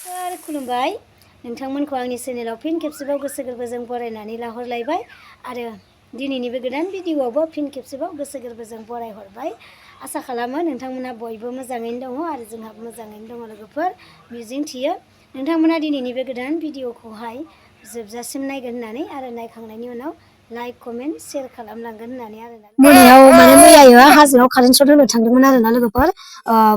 खुलुमबाय नोंथांमोनखौ आंनि चेनेलाव फिन खेबसेबाव गोसो गोरबोजों बरायनानै लाहरलायबाय आरो दिनैनि बे गोदान भिडिअआवबो फिन खेबसेबाव गोसो गोरबोजों बरायहरबाय आसा खालामो नोंथांमोना बयबो मोजाङैनो दङ आरो जोंहाबो मोजाङैनो दङ लोगोफोर मिजिंथियो नोंथांमोना दिनैनि बे गोदान भिडिअखौहाय जोबजासिम नायगोन होननानै आरो नायखांनायनि उनाव लाइक कमेन्ट शेयार खालामलांगोन होननानै आरो मोनायाव माने मैयायो हाजोआव कारेन्ट शट होनो थांदोंमोन आरोना लोगोफोर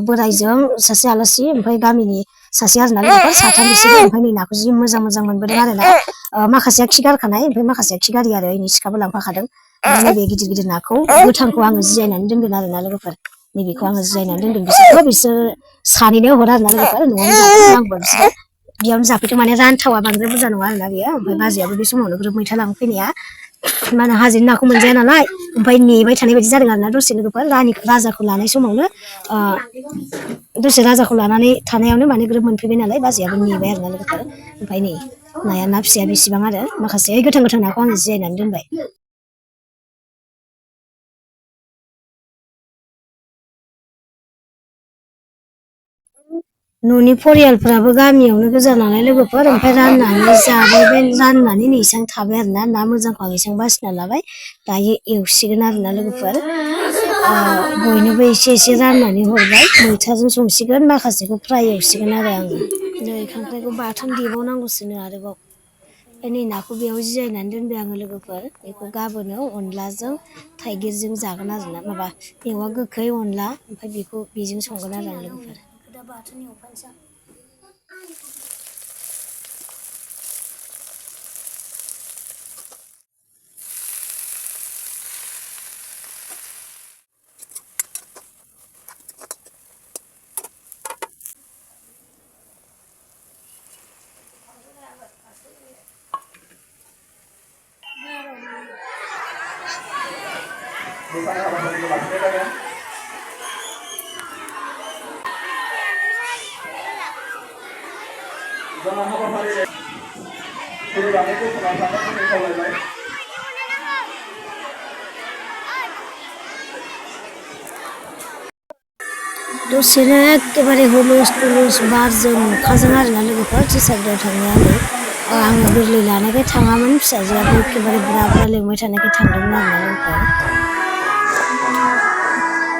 बोराइजों सासे आलासि ओमफ्राय गामिनि सासे आरोना लोगोफोर साथाम बिसोरो ओमफ्राय नै नाखौ जि मोजां मोजां मोनबोदों आरोना माखासेया खि गारखानाय ओमफ्राय माखासेया खि गारि आरो इनि सिखाबो लांफाखादों नैबे गिदिर गिदिर नाखौ गोथांखौ आङो जिरायनानै दोनगोन आरोना लोगोफोर नैबेखौ आङो जिरायनानै दोनदों बिसोर सानैनो हर आरोना लोगोफोर न'आवनो जाफैदों आंबो बिसोरो बेयावनो जाफैदों माने रानथावा बांद्राय बुरजा नङा आरोना बेयो ओमफ्राय बाजैयाबो बे समावनो ग्रोब मैथा लांफैनाया मा होनो हाजोनि नाखौ मोनजाया नालाय ओमफ्राय नेबाय थानाय बायदि जादों आरोना दसे लोगोफोर राजाखौ लानाय समावनो दसे राजाखौ लानानै थानायावनो माने ग्रोब मोनफैबाय नालाय बाजैयाबो नेबाय आरोना लोगोफोर ओमफ्राय नै नाया ना फिसाया बेसेबां आरो माखासे गोथां गोथां नाखौ आङो जिरायनानै दोनबाय न'नि फरियालफ्राबो गामियावनो गोजा नालाय लोगोफोर ओमफ्राय राननानै जाबाय राननानै नै इसां थाबाय आरोना ना मोजांखौ आं इसां बासिना लाबाय दायो एवसिगोन आरोना लोगोफोर बयनोबो एसे एसे राननानै हरबाय मैथाजों संसिगोन माखासेखौ फ्राय एवसिगोन आरो आङो नै खांख्राइखौ बाथोन देबावनांगौसोनो आरोबाव नै नाखौ बेयाव जिरायनानै दोनबाय आङो लोगोफोर बेखौ गाबोनो अनलाजों थाइगिरजों जागोन आरोना माबा मेवा गोखै अनला ओमफ्राय बेजों संगोन आरो आं लोगोफोर दा बाथोन एवफानोसै आं दसेनो एखेबारे हुलुस थुलुस बारजों अखाजों आरोना लोगोफोर टिचारजों थांनायानो आङो गोरलै लानायखाय थाङामोन फिसाजोआबो एखेबारे बुरा बुरा लेंबाय थानायखाय थांदोंमोन आरोना लोगोफोर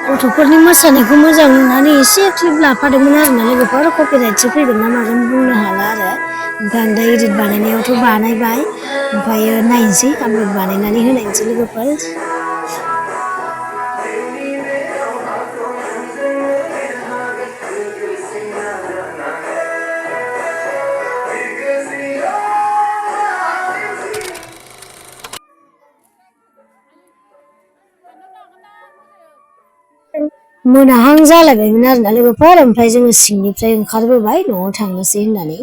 गथ'फोरनि मोसानायखौ मोजां नुनानै एसे क्लिप लाफादोंमोन आरोना लोगोफोर कपिराइटसो फैगोन ना मागोन बुंनो हाला आरो ओमफ्राय आं दा एडिट बानायनायावथ' बानायबाय ओमफ्रायो नायनोसै आपल'ड बानायनानै होनायनोसै लोगोफोर मोनाहां जालायबायमोन आरोना लोगोफोर ओमफ्राय जोङो सिंनिफ्राय ओंखारबोबाय न'आव थांनोसै होननानै